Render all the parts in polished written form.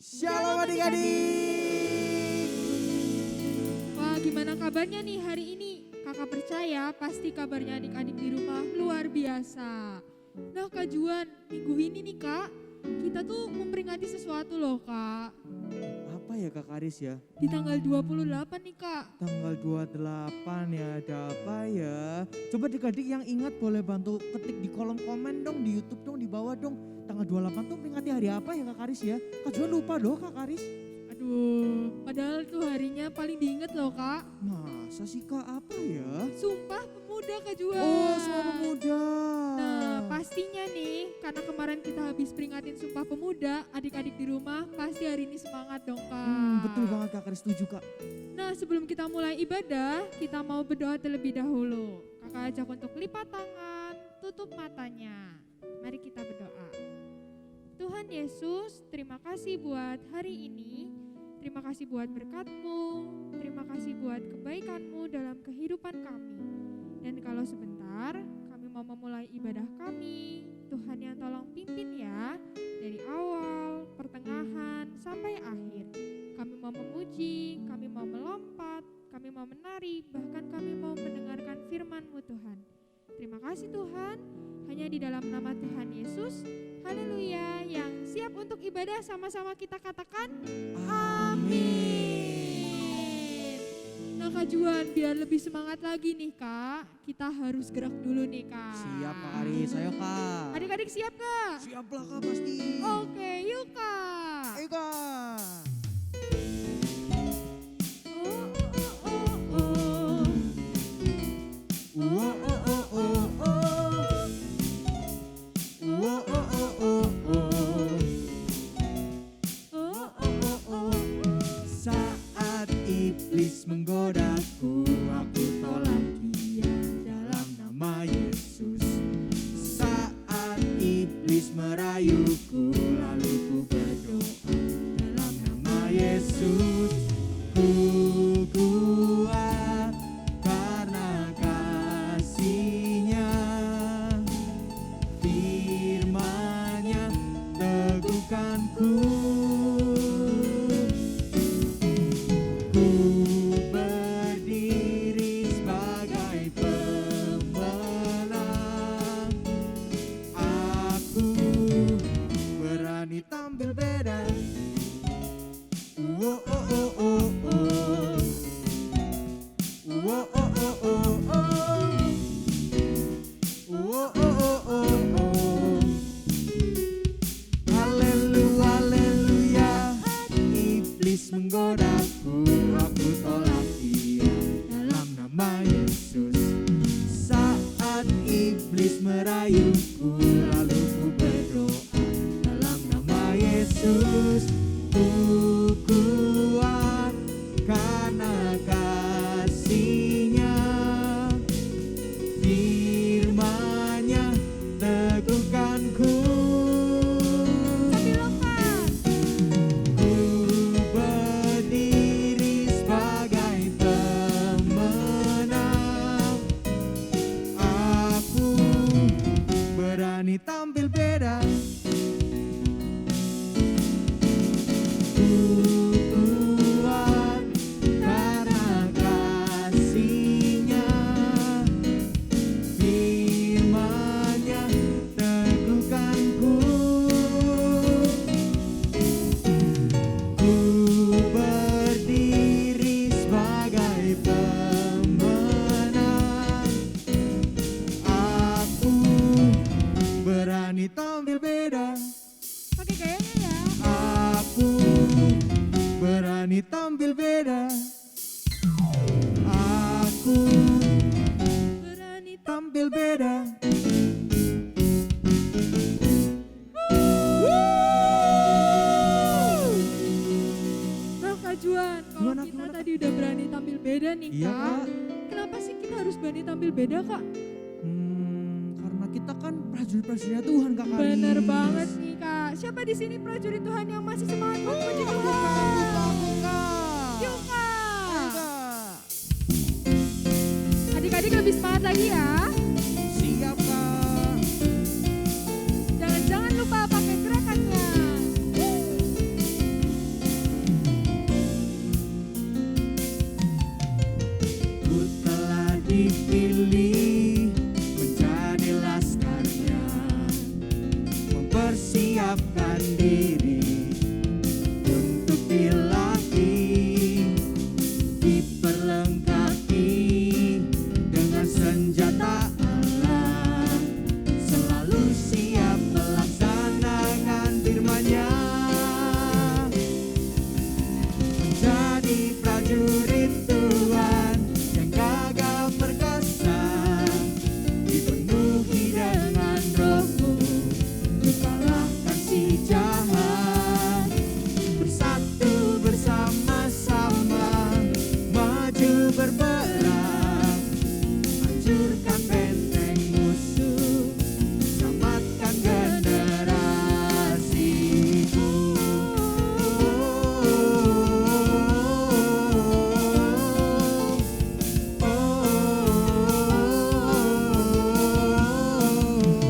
Shalom adik-adik. Wah, gimana kabarnya nih hari ini? Kakak percaya pasti kabarnya adik-adik di rumah luar biasa. Nah Kak Juan, minggu ini nih Kak, kita tuh memperingati sesuatu loh Kak. Apa ya Kak Karis ya? Di tanggal 28 nih Kak. Tanggal 28 ya, ada apa ya? Coba adik-adik yang ingat boleh bantu ketik di kolom komen dong, di YouTube dong, di bawah dong. Tanggal 28 tuh peringati hari apa ya Kak Karis ya? Kak Juan lupa loh Kak Karis. Aduh, padahal tuh harinya paling diinget loh Kak. Masa sih Kak, apa ya? Sumpah Pemuda Kak Juan. Oh, Sumpah Pemuda. Nah pastinya nih, karena kemarin kita habis peringatin Sumpah Pemuda, adik-adik di rumah pasti hari ini semangat dong Kak. Betul banget Kak Karis, setuju Kak. Nah sebelum kita mulai ibadah, kita mau berdoa terlebih dahulu. Kakak ajak untuk lipat tangan, tutup matanya. Mari kita berdoa. Tuhan Yesus, terima kasih buat hari ini. Terima kasih buat berkat-Mu. Terima kasih buat kebaikan-Mu dalam kehidupan kami. Dan kalau sebentar, kami mau memulai ibadah kami. Tuhan yang tolong pimpin ya. Dari awal, pertengahan, sampai akhir. Kami mau memuji, kami mau melompat, kami mau menari, bahkan kami mau mendengarkan firman-Mu Tuhan. Terima kasih Tuhan, hanya di dalam nama Tuhan Yesus, haleluya, yang siap untuk ibadah sama-sama kita katakan, amin. Nah Kak Juan, biar lebih semangat lagi nih Kak, kita harus gerak dulu nih Kak. Siap Kak Karis, ayo Kak. Adik-adik siap Kak? Siap lah Kak pasti. Oke, yuk Kak. Ayo Kak. Saat iblis menggodaku, aku tolak dia dalam nama Yesus. Saat iblis merayuku, lalu ku berdoa dalam nama Yesus. Ku kuat karena kasih-Nya, firman-Nya teguhkanku. Ku berdiri sebagai pemenang. Aku berani tampil beda. Oh, oh, oh, oh, oh. Oh, oh, oh, oh, oh. Oh, oh, oh, oh, oh. Haleluya, haleluya. Iblis menggodaku, aku tolak dia dalam nama Yesus. Saat iblis merayuku, lalu ku berdoa dalam nama Yesus. Ku kuat karena kasih-Nya, firman-Nya teguhkanku. Sambil lompat. Ku berdiri sebagai pemenang. Aku berani tampil beda. Ku kuat karena kasih-Nya, firman-Nya teguhkanku. Ku berdiri sebagai pemenang. Aku berani tampil beda. Pakai gayanya ya. Aku berani tampil beda. Aku Berani tampil beda. Nah Kak Juan, kalau Gimana, kita gimana, Kak? tadi udah berani tampil beda nih Iya, Kak. Kak. Kenapa sih kita harus berani tampil beda Kak? Karena kita kan prajurit-prajuritnya Tuhan Kak Karis. Bener banget nih Kak. Siapa di sini prajurit Tuhan yang masih semangat buat puji Tuhan? Aku Kak. Yuk Kak. Ayo, Kak. Adik-adik lebih semangat lagi ya. Siap Kak. Jangan lupa pakai gerakannya. mempersiapkan diri untuk dilatih, diperlengkapi dengan senjata Allah, selalu siap melaksanakan firman-Nya, menjadi prajurit Tuhan yang gagah perkasa, dipenuhi dengan Roh-Mu untuk kalahkan si jahat, bersatu bersama-sama maju berperang, hancurkan benteng musuh, selamatkan generasiku.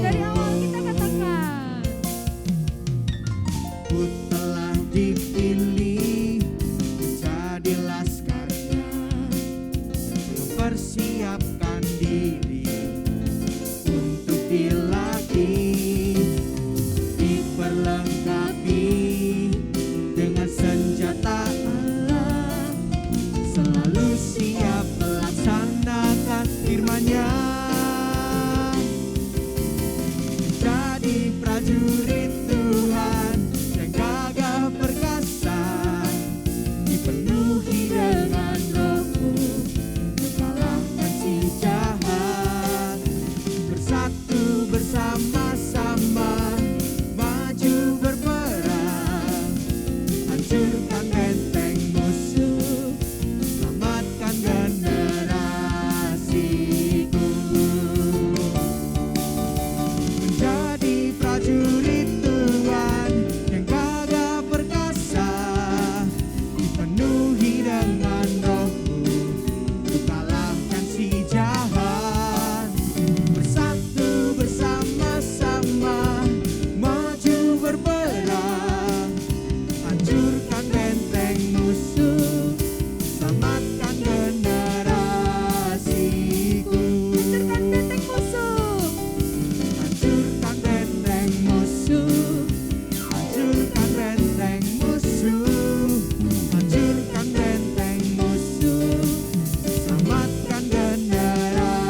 Dari awal kita katakan, Ku telah dipilih menjadi laskarnya, mempersiapkan diri untuk dilatih, diperlengkapi dengan senjata Allah, selalu siap melaksanakan firman-Nya, jadi prajurit Tuhan yang gagah perkasa, dipenuhi dengan Roh-Mu untuk kalahkan si jahat, bersatu bersama-sama maju berperang, hancurkan benteng musuh, selamatkan generasiku, menjadi prajurit Tuhan yang gagah perkasa, dipenuhi dengan Roh-Mu untuk kalahkan si jahat, bersatu bersama-sama maju berperang, hancurkan benteng musuh, selamatkan generasiku. hancurkan benteng musuh. Hancurkan benteng musuh, hancurkan benteng musuh, hancurkan benteng musuh, selamatkan generasiku.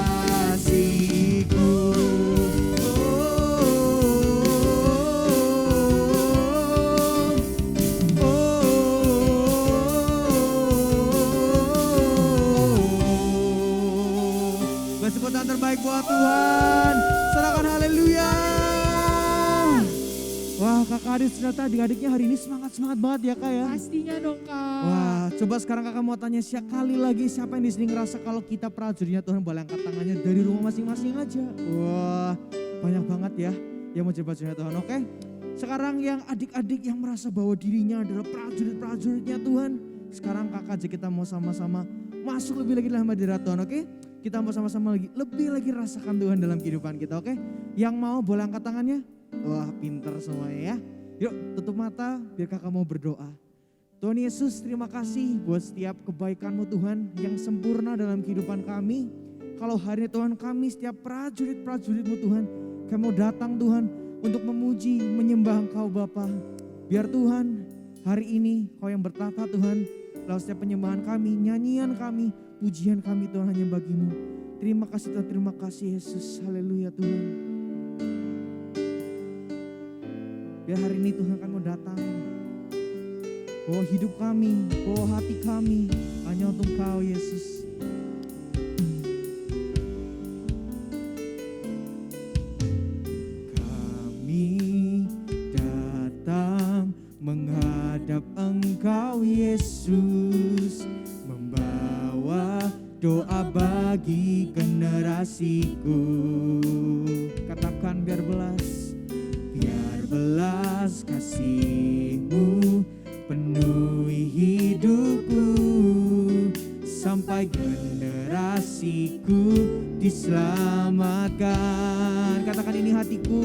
Beri tepuk tangan terbaik buat Tuhan. Serahkan haleluya. Wah, Kakak Aris ternyata adik-adiknya hari ini semangat-semangat banget ya Kak ya. Pastinya dong Kak. Wah, coba sekarang Kakak mau tanya sekali lagi, siapa yang di sini ngerasa kalau kita prajuritnya Tuhan, boleh angkat tangannya dari rumah masing-masing aja. Wah, banyak banget ya yang mau jadi prajuritnya Tuhan. Oke, sekarang yang adik-adik yang merasa bahwa dirinya adalah prajurit-prajuritnya Tuhan, sekarang Kakak aja kita mau sama-sama masuk lebih lagi dalam hadirat Tuhan. Oke, kita mau sama-sama lebih lagi rasakan Tuhan dalam kehidupan kita. Oke, yang mau boleh angkat tangannya. Wah, pinter semuanya ya. Yuk tutup mata biar Kakak mau berdoa. Tuhan Yesus, terima kasih buat setiap kebaikan-Mu Tuhan yang sempurna dalam kehidupan kami. Kalau hari ini Tuhan, kami setiap prajurit-prajurit-Mu Tuhan, kami mau datang Tuhan untuk memuji, menyembah Engkau Bapa. Biar Tuhan hari ini Kau yang bertata Tuhan, lalu setiap penyembahan kami, nyanyian kami, pujian kami Tuhan hanya bagi-Mu. Terima kasih Tuhan, terima kasih Yesus, haleluya Tuhan. Biar hari ini Tuhan kami mau datang, bawa hidup kami, bawa hati kami, hanya untuk Kau Yesus. Kami datang menghadap Engkau Yesus, membawa doa bagi generasiku. Katakan biar belas kasih-Mu penuhi hidupku, sampai generasiku diselamatkan. Katakan ini hatiku,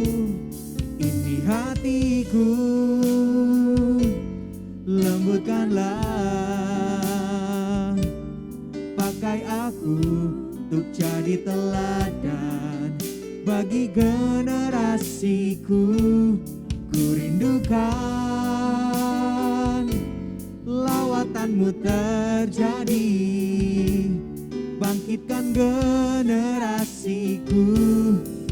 lembutkanlah, pakai aku untuk jadi teladan bagi generasiku. Ku ku rindukan lawatanmu terjadi, bangkitkan generasiku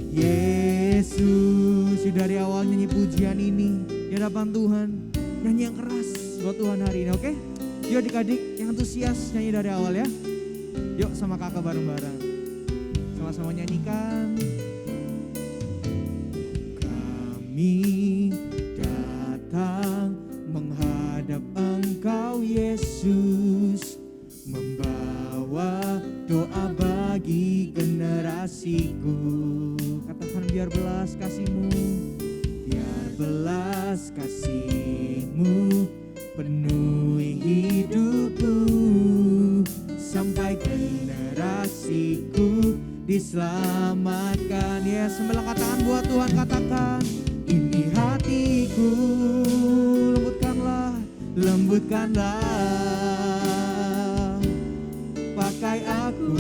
Yesus. Dari awal nyanyi pujian ini di hadapan Tuhan, nyanyi yang keras buat Tuhan hari ini, oke? Yuk adik-adik yang antusias nyanyi dari awal ya. Yuk sama kakak bareng-bareng, sama-sama nyanyikan. Kami datang menghadap Engkau Yesus, membawa doa bagi generasiku. Katakan biar belas kasih-Mu, biar belas kasih-Mu penuhi hidupku, sampai generasiku diselamatkan. Ya, sebelah katakan buat Tuhan, katakan ini hatiku, lembutkanlah, pakai aku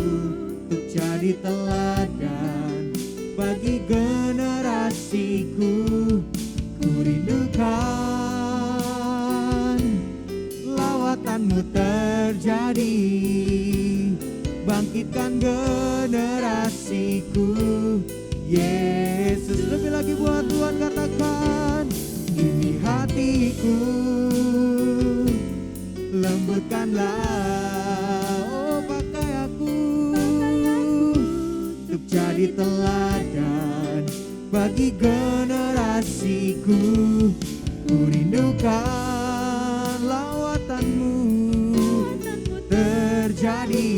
untuk jadi teladan bagi generasiku. Ku rindukan lawatanmu terjadi, bangkitkan generasiku Yesus. Lebih lagi buat Tuhan, katakan ini hatiku, lembutkanlah, oh pakai aku untuk jadi teladan bagi generasiku. Ku rindukan lawatanmu terjadi,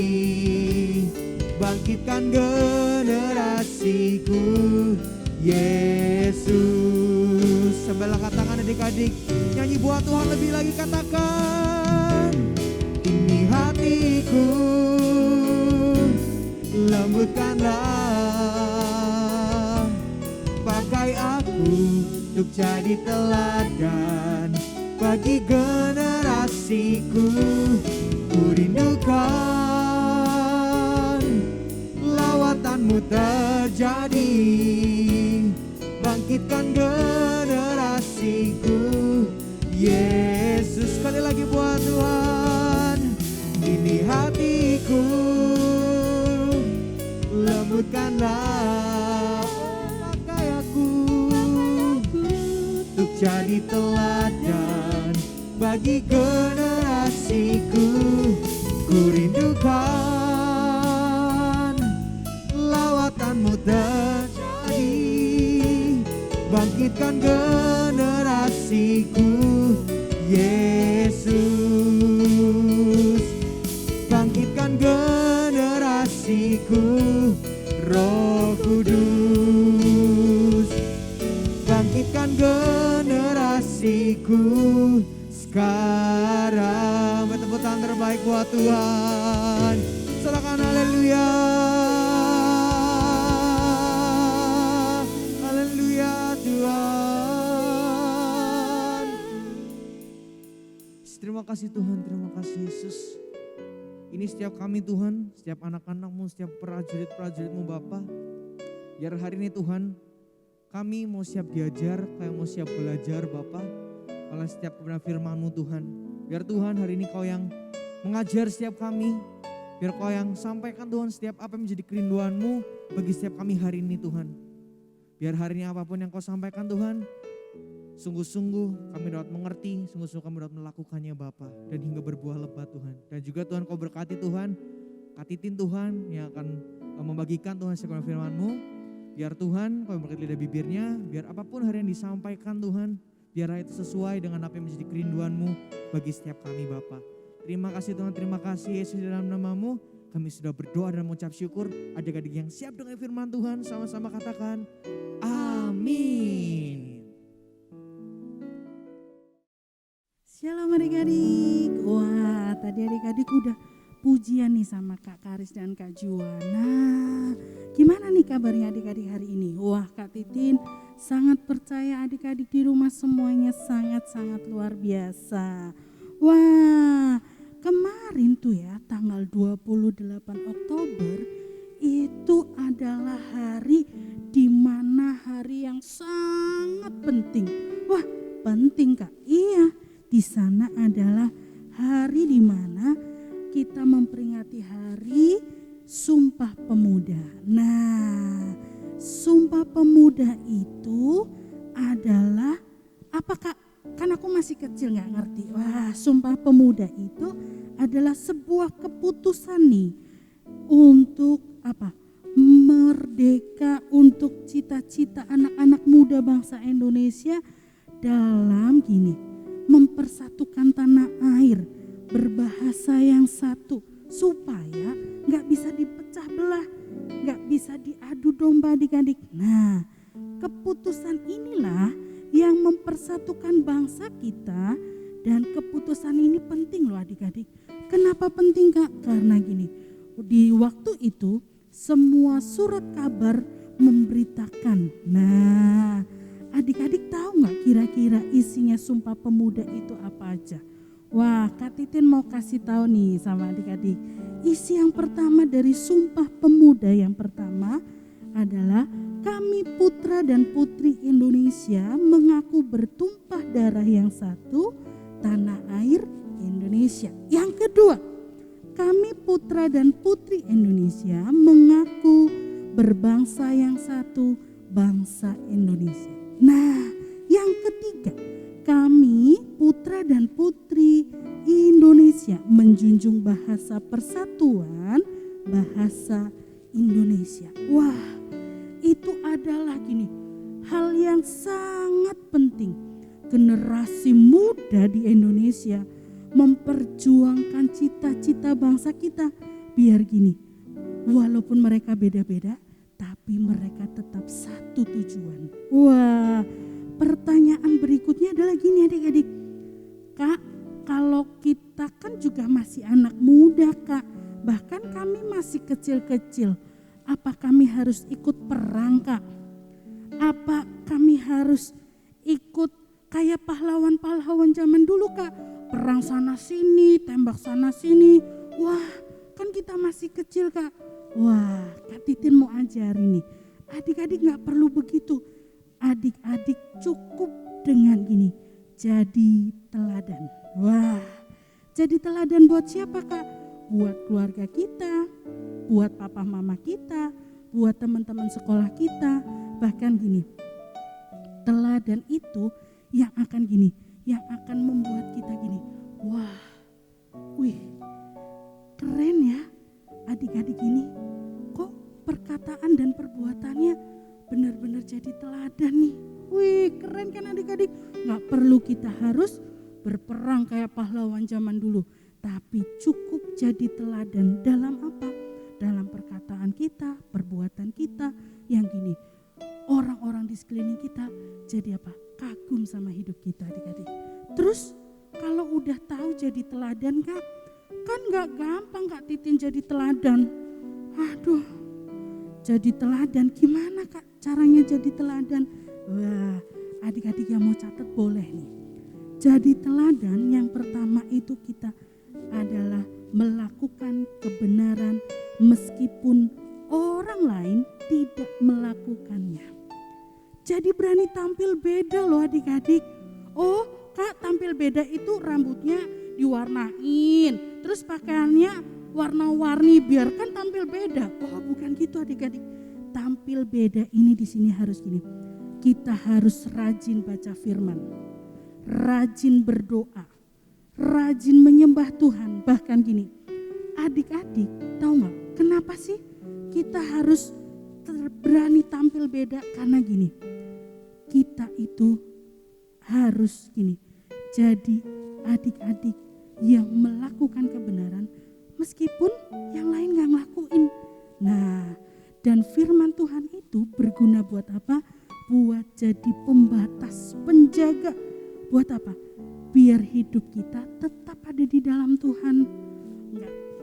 bangkitkan generasiku Yesus. Sebelah katakan adik-adik, nyanyi buat Tuhan lebih lagi, katakan ini hatiku, lembutkanlah, pakai aku untuk jadi teladan bagi generasiku. Ku rindukan lawatanmu terjadi, bangkitkan generasiku Yesus. Sekali lagi buat Tuhan, ini hatiku, lembutkanlah, pakai aku untuk jadi teladan bagi generasiku. Ku rindukan lawatanmu terjadi, bangkitkan generasiku Yesus, bangkitkan generasiku Roh Kudus, bangkitkan generasiku sekarang. Tepuk tangan terbaik buat Tuhan, silakan. Haleluya, haleluya Tuhan. Terima kasih Tuhan, terima kasih Yesus. Ini setiap kami Tuhan, setiap anak-anak-Mu, setiap prajurit-prajurit-Mu Bapa. Biar hari ini Tuhan, kami mau siap diajar, kami mau siap belajar Bapa, oleh setiap kebenaran firman-Mu Tuhan. Biar Tuhan hari ini Kau yang mengajar setiap kami, biar Kau yang sampaikan Tuhan setiap apa yang menjadi kerinduan-Mu bagi setiap kami hari ini Tuhan. Biar hari ini apapun yang Kau sampaikan Tuhan, sungguh-sungguh kami dapat mengerti, sungguh-sungguh kami dapat melakukannya Bapa, dan hingga berbuah lebat Tuhan. Dan juga Tuhan Kau berkati Tuhan, katitin Tuhan yang akan membagikan Tuhan setiap firman-Mu. Biar Tuhan Kau berkati lidah bibirnya, biar apapun hari yang disampaikan Tuhan, biar itu sesuai dengan apa yang menjadi kerinduan-Mu bagi setiap kami Bapa. Terima kasih Tuhan, terima kasih Yesus, dalam nama-Mu kami sudah berdoa dan mengucap syukur. Adik-adik yang siap dengan firman Tuhan, sama-sama katakan amin. Shalom adik-adik. Wah, tadi adik-adik udah pujian nih sama Kak Karis dan Kak Juana. Gimana nih kabarnya adik-adik hari ini? Wah, Kak Titin sangat percaya adik-adik di rumah semuanya sangat-sangat luar biasa. Wah, kemarin tuh ya tanggal 28 Oktober itu adalah hari di mana hari yang sangat penting. Wah, penting Kak. Iya, di sana adalah hari di mana kita memperingati hari Sumpah Pemuda. Nah, Sumpah Pemuda itu adalah apa Kak? Kan aku masih kecil gak ngerti. Wah, Sumpah Pemuda itu adalah sebuah keputusan nih untuk apa? Merdeka, untuk cita-cita anak-anak muda bangsa Indonesia dalam gini, mempersatukan tanah air, berbahasa yang satu, supaya gak bisa dipecah belah, gak bisa diadu domba adik-adik. Nah, keputusan inilah yang mempersatukan bangsa kita, dan keputusan ini penting loh adik-adik. Kenapa penting Kak? Karena gini, di waktu itu semua surat kabar memberitakan. Nah, adik-adik tahu nggak kira-kira isinya Sumpah Pemuda itu apa aja? Wah, Kak Titin mau kasih tahu nih sama adik-adik. Isi yang pertama dari Sumpah Pemuda yang pertama adalah kami putra dan putri Indonesia mengaku bertumpah darah yang satu, tanah air Indonesia. Yang kedua, kami putra dan putri Indonesia mengaku berbangsa yang satu, bangsa Indonesia. Nah, yang ketiga, kami putra dan putri Indonesia menjunjung bahasa persatuan, bahasa Indonesia. Wah, itu adalah gini, hal yang sangat penting. Generasi muda di Indonesia memperjuangkan cita-cita bangsa kita biar gini, walaupun mereka beda-beda tapi mereka tetap satu tujuan. Wah, pertanyaan berikutnya adalah gini adik-adik, Kak, kalau kita kan juga masih anak muda Kak, bahkan kami masih kecil-kecil, apa kami harus ikut perang Kak? Apa kami harus ikut kayak pahlawan-pahlawan zaman dulu Kak? Perang sana sini, tembak sana sini. Wah, kan kita masih kecil Kak. Wah, Kak Titin mau ajarin nih. Adik-adik gak perlu begitu. Adik-adik cukup dengan gini, jadi teladan. Wah, jadi teladan buat siapa Kak? Buat keluarga kita, buat papa mama kita, buat teman-teman sekolah kita. Bahkan gini, teladan itu yang akan gini, yang akan membuat kita gini, wah, wih, keren ya adik-adik ini, kok perkataan dan perbuatannya benar-benar jadi teladan nih. Wih, keren kan adik-adik. Gak perlu kita harus berperang kayak pahlawan zaman dulu, tapi cukup jadi teladan dalam apa? Dalam perkataan kita, perbuatan kita yang gini, orang-orang di sekeliling kita jadi apa? Kagum sama hidup kita adik-adik. Terus kalau udah tahu jadi teladan Kak, kan gak gampang Kak Titin jadi teladan. Aduh, jadi teladan gimana Kak caranya jadi teladan? Wah, adik-adik yang mau catat boleh nih. Jadi teladan yang pertama itu kita adalah melakukan kebenaran meskipun orang lain tidak melakukannya. Jadi berani tampil beda loh adik-adik. Oh Kak, tampil beda itu rambutnya diwarnain, terus pakaiannya warna-warni biar kan tampil beda. Oh bukan gitu adik-adik. Tampil beda ini di sini harus gini. Kita harus rajin baca firman, rajin berdoa, rajin menyembah Tuhan. Bahkan gini, adik-adik tahu nggak kenapa sih kita harus berani tampil beda? Karena gini, kita itu harus gini, jadi adik-adik yang melakukan kebenaran meskipun yang lain gak ngelakuin. Nah, dan firman Tuhan itu berguna buat apa? Buat jadi pembatas, penjaga. Buat apa? Biar hidup kita tetap ada di dalam Tuhan,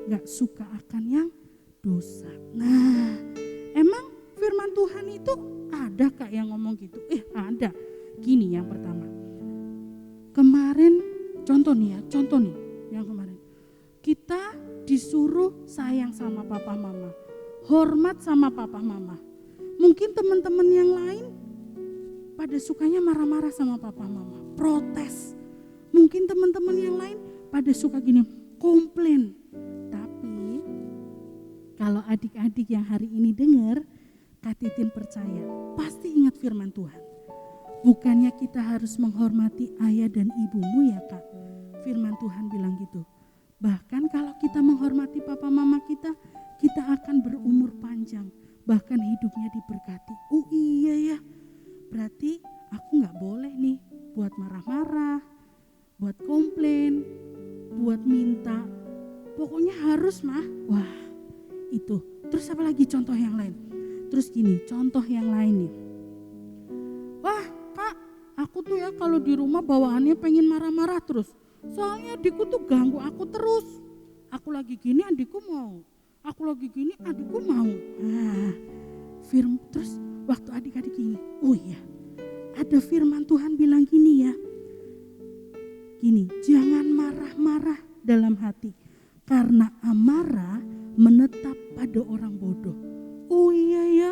gak suka akan yang dosa. Nah, emang firman Tuhan itu ada Kak yang ngomong gitu? Ada. Gini yang pertama. Kemarin contoh nih yang kemarin. Kita disuruh sayang sama papa mama, hormat sama papa mama. Mungkin teman-teman yang lain pada sukanya marah-marah sama papa mama. protes. Mungkin teman-teman yang lain pada suka gini, komplain. Tapi kalau adik-adik yang hari ini dengar, Kak Titin percaya pasti ingat firman Tuhan. Bukannya kita harus menghormati ayah dan ibumu ya Kak. Firman Tuhan bilang gitu. Bahkan kalau kita menghormati papa mama kita akan berumur panjang. Bahkan hidupnya diberkati. Oh iya ya, berarti aku gak boleh nih buat marah-marah, buat komplain, buat minta. Pokoknya harus mah. Wah itu. Terus apa lagi contoh yang lain? Terus gini, contoh yang lain nih. Wah Kak, aku tuh ya kalau di rumah bawaannya pengen marah-marah terus. Soalnya adikku tuh ganggu aku terus. Aku lagi gini adikku mau. Aku lagi gini adikku mau. Nah, terus waktu adik-adik gini. Oh iya, ada firman Tuhan bilang gini ya. Gini, jangan marah-marah dalam hati. Karena amarah menetap pada orang bodoh. Oh iya ya,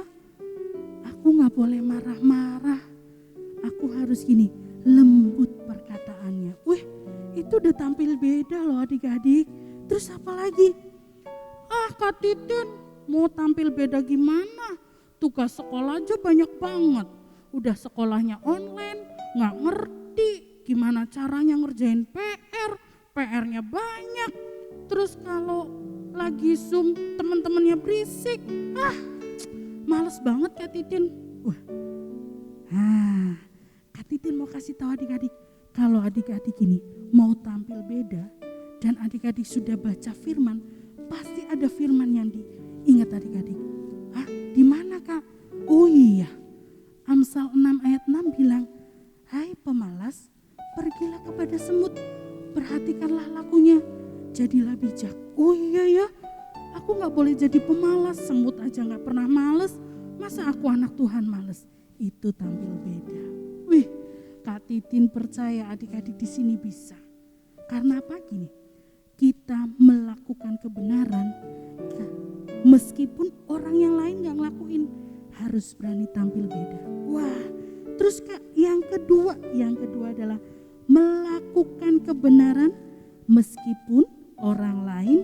aku gak boleh marah-marah. Aku harus gini, lembut perkataannya. Wih, itu udah tampil beda loh adik-adik. Terus apa lagi? Kak Titin mau tampil beda gimana? Tugas sekolah aja banyak banget. Udah sekolahnya online, gak ngerti gimana caranya ngerjain PR-nya banyak. Terus kalau lagi Zoom teman-temannya berisik, males banget Kak Titin. Wah, Kak Titin mau kasih tahu adik-adik, kalau adik-adik ini mau tampil beda dan adik-adik sudah baca firman, pasti ada firman yang diingat adik-adik. Di mana Kak? Oh iya, Amsal 6 ayat 6 bilang, hai pemalas, pergilah kepada semut, perhatikanlah lakunya, jadilah bijak. Oh iya ya, aku gak boleh jadi pemalas, semut aja gak pernah males, masa aku anak Tuhan males? Itu tampil beda. Wih, Kak Titin percaya adik-adik di sini bisa. Karena apa gini? Kita melakukan kebenaran, meskipun orang yang lain gak ngelakuin, harus berani tampil beda. Wah, terus Kak, yang kedua adalah melakukan kebenaran meskipun orang lain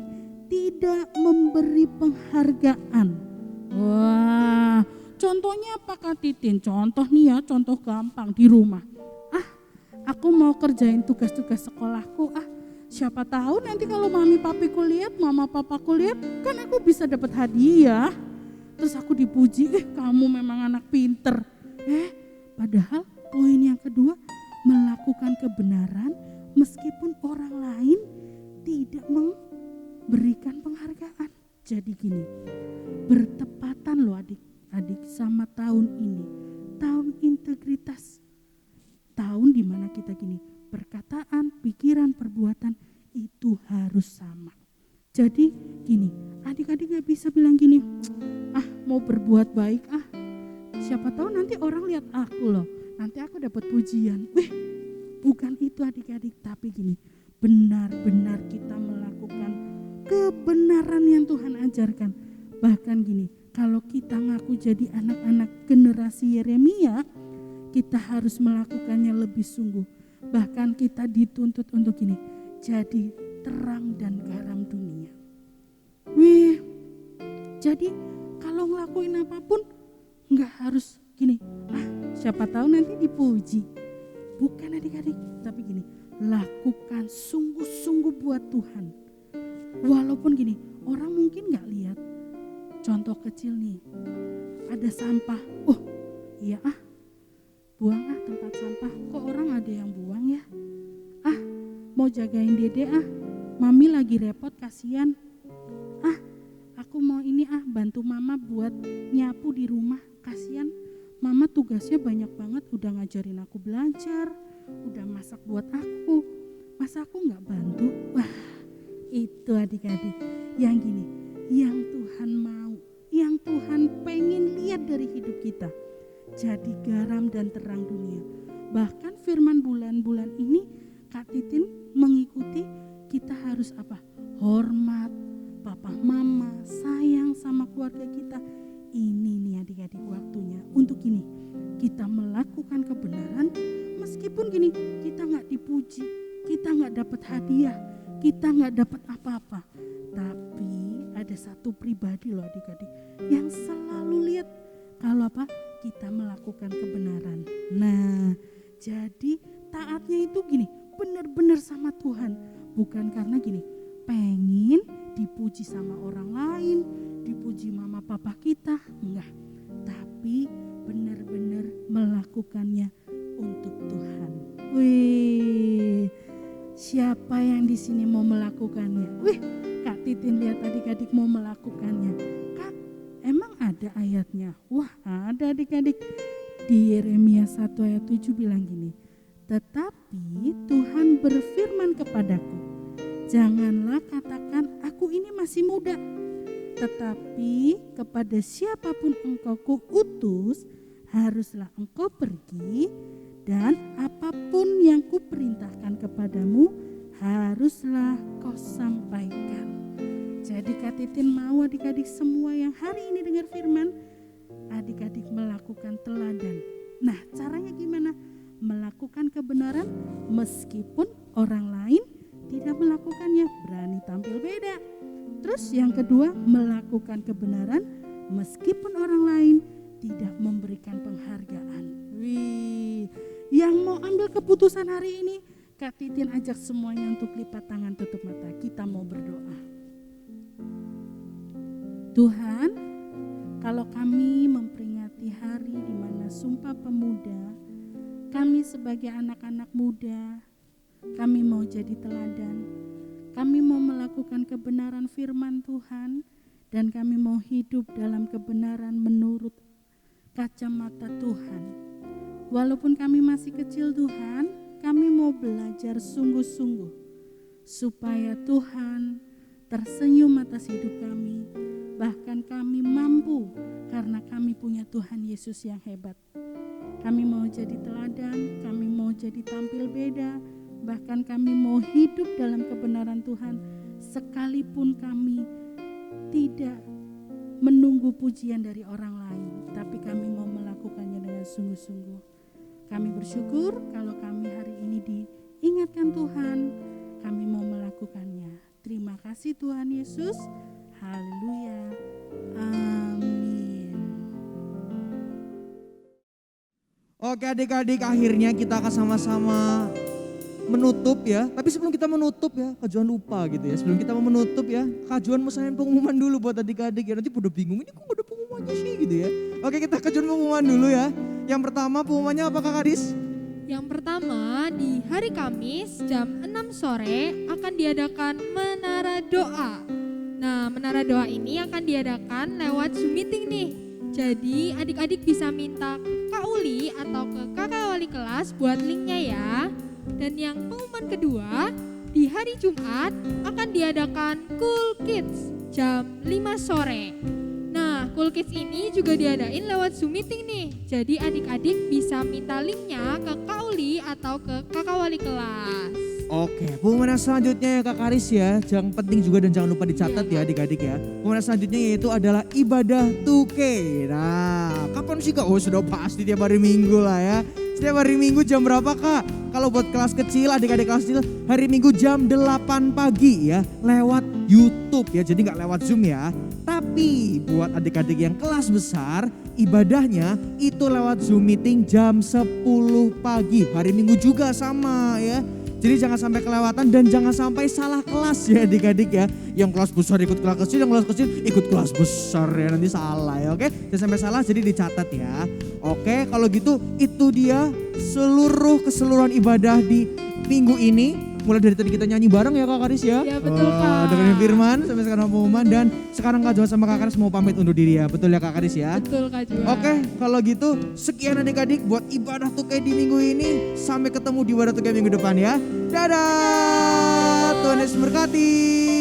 tidak memberi penghargaan. Wah, contohnya apa Kak Titin? Contoh nih ya, contoh gampang di rumah. Aku mau kerjain tugas-tugas sekolahku. Siapa tahu nanti kalau mami papiku lihat, mama papaku lihat, kan aku bisa dapat hadiah. Terus aku dipuji, kamu memang anak pinter. Padahal poin yang kedua, melakukan kebenaran meskipun orang lain tidak memberikan penghargaan. Jadi gini, bertepatan loh adik-adik sama tahun ini, tahun integritas. Tahun dimana kita gini, perkataan, pikiran, perbuatan itu harus sama. Jadi gini, adik-adik gak bisa bilang gini, mau berbuat baik, siapa tahu nanti orang lihat aku loh, nanti aku dapat pujian. Bukan itu adik-adik, tapi gini, benar-benar kita melakukan kebenaran yang Tuhan ajarkan. Bahkan gini, kalau kita ngaku jadi anak-anak generasi Yeremia, kita harus melakukannya lebih sungguh. Bahkan kita dituntut untuk gini, jadi terang dan garam dunia. Jadi kalau ngelakuin apapun nggak harus gini, siapa tahu nanti dipuji. Bukan adik-adik, tapi gini, lakukan sungguh-sungguh buat Tuhan. Walaupun gini, orang mungkin nggak lihat. Contoh kecil nih, ada sampah. Iya buang tempat sampah, kok orang ada yang buang ya? Mau jagain dede mami lagi repot kasihan. Aku mau ini bantu mama buat nyapu di rumah, kasihan mama tugasnya banyak banget, udah ngajarin aku belajar, udah masak buat aku, masa aku gak bantu? Wah, itu adik-adik yang gini, yang Tuhan mau, yang Tuhan pengen lihat dari hidup kita. Jadi garam dan terang dunia. Bahkan firman bulan-bulan ini Kak Titin mengikuti, kita harus apa? Hormat papa mama, sayang sama keluarga kita. ini nih adik-adik waktunya untuk gini, kita melakukan kebenaran meskipun gini kita nggak dipuji, kita nggak dapat hadiah, kita nggak dapat apa-apa. Tapi ada satu pribadi loh adik-adik yang selalu lihat kalau apa kita melakukan kebenaran. Nah, jadi taatnya itu gini, benar-benar sama Tuhan, bukan karena gini pengen dipuji sama orang lain, dipuji mama papa kita, enggak. Tapi benar-benar melakukannya untuk Tuhan. Wih, siapa yang di sini mau melakukannya? Wih, Kak Titin lihat adik-adik mau melakukannya. Kak, emang ada ayatnya? Wah, ada adik-adik. Di Yeremia 1 ayat 7 bilang gini, tetapi Tuhan berfirman kepadaku, janganlah katakan aku ini masih muda, tetapi kepada siapapun engkau kuutus, haruslah engkau pergi, dan apapun yang kuperintahkan kepadamu, haruslah kau sampaikan. Jadi Kak Titin mau adik-adik semua yang hari ini dengar firman, adik-adik melakukan teladan. Nah, caranya gimana? Melakukan kebenaran meskipun orang lain tidak melakukannya, berani tampil beda. Terus yang kedua, melakukan kebenaran meskipun orang lain tidak memberikan penghargaan. Wih, yang mau ambil keputusan hari ini, Kak Titin ajak semuanya untuk lipat tangan, tutup mata. Kita mau berdoa. Tuhan, kalau kami memperingati hari di mana Sumpah Pemuda, kami sebagai anak-anak muda, kami mau jadi teladan. Kami mau melakukan kebenaran firman Tuhan, dan kami mau hidup dalam kebenaran menurut kacamata Tuhan. Walaupun kami masih kecil Tuhan, kami mau belajar sungguh-sungguh supaya Tuhan tersenyum atas hidup kami. Bahkan kami mampu karena kami punya Tuhan Yesus yang hebat. Kami mau jadi teladan, kami mau jadi tampil beda, bahkan kami mau hidup dalam kebenaran Tuhan sekalipun kami tidak menunggu pujian dari orang lain, tapi kami mau melakukannya dengan sungguh-sungguh. Kami bersyukur kalau kami hari ini diingatkan Tuhan, kami mau melakukannya. Terima kasih Tuhan Yesus. Haleluya. Amin. Oke adik-adik, akhirnya kita akan sama-sama menutup ya. Tapi sebelum kita menutup ya, Kak Juan lupa gitu ya. Sebelum kita mau menutup ya, Kak Juan mau sayang pengumuman dulu buat adik-adik ya. Nanti pada bingung, ini kok ada pengumumannya sih gitu ya. Oke, kita Kak Juan pengumuman dulu ya. Yang pertama pengumumannya apa Kak Kadis? Yang pertama, di hari Kamis jam 6 sore akan diadakan Menara Doa. Nah, Menara Doa ini akan diadakan lewat Zoom meeting nih. Jadi adik-adik bisa minta ke Kak Uli atau ke kakak wali kelas buat linknya ya. Dan yang pengumuman kedua, di hari Jumat akan diadakan Cool Kids jam 5 sore. Nah, Cool Kids ini juga diadain lewat Zoom meeting nih. Jadi adik-adik bisa minta linknya ke Kak Uli atau ke kakak wali kelas. Oke, pengumuman selanjutnya ya Kak Karis ya. Yang penting juga dan jangan lupa dicatat ya adik-adik ya. Pengumuman selanjutnya yaitu adalah ibadah 2K. Nah, kapan sih Kak? Oh sudah pasti tiap hari Minggu lah ya. Setiap hari Minggu jam berapa Kak? Kalau buat kelas kecil, adik-adik kelas kecil, hari Minggu jam 8 pagi ya. Lewat YouTube ya, jadi gak lewat Zoom ya. Tapi buat adik-adik yang kelas besar, ibadahnya itu lewat Zoom meeting jam 10 pagi. Hari Minggu juga sama ya. Jadi jangan sampai kelewatan dan jangan sampai salah kelas ya adik-adik ya. Yang kelas besar ikut kelas kecil, yang kelas kecil ikut kelas besar ya, nanti salah ya, oke. Jangan sampai salah, jadi dicatat ya. Oke, kalau gitu itu dia keseluruhan ibadah di minggu ini. Mulai dari tadi kita nyanyi bareng ya Kak Karis ya. Ya betul Kak. Dengerin firman sampai sekarang pengumuman, dan sekarang Kak Juan sama Kak Karis mau pamit undur diri ya. Betul ya Kak Karis ya? Betul Kak Juan. Oke, kalau gitu sekian adik-adik buat ibadah tukai di minggu ini. Sampai ketemu di ibadah tukai minggu depan ya. Dadah. Tuhan Yesus berkati.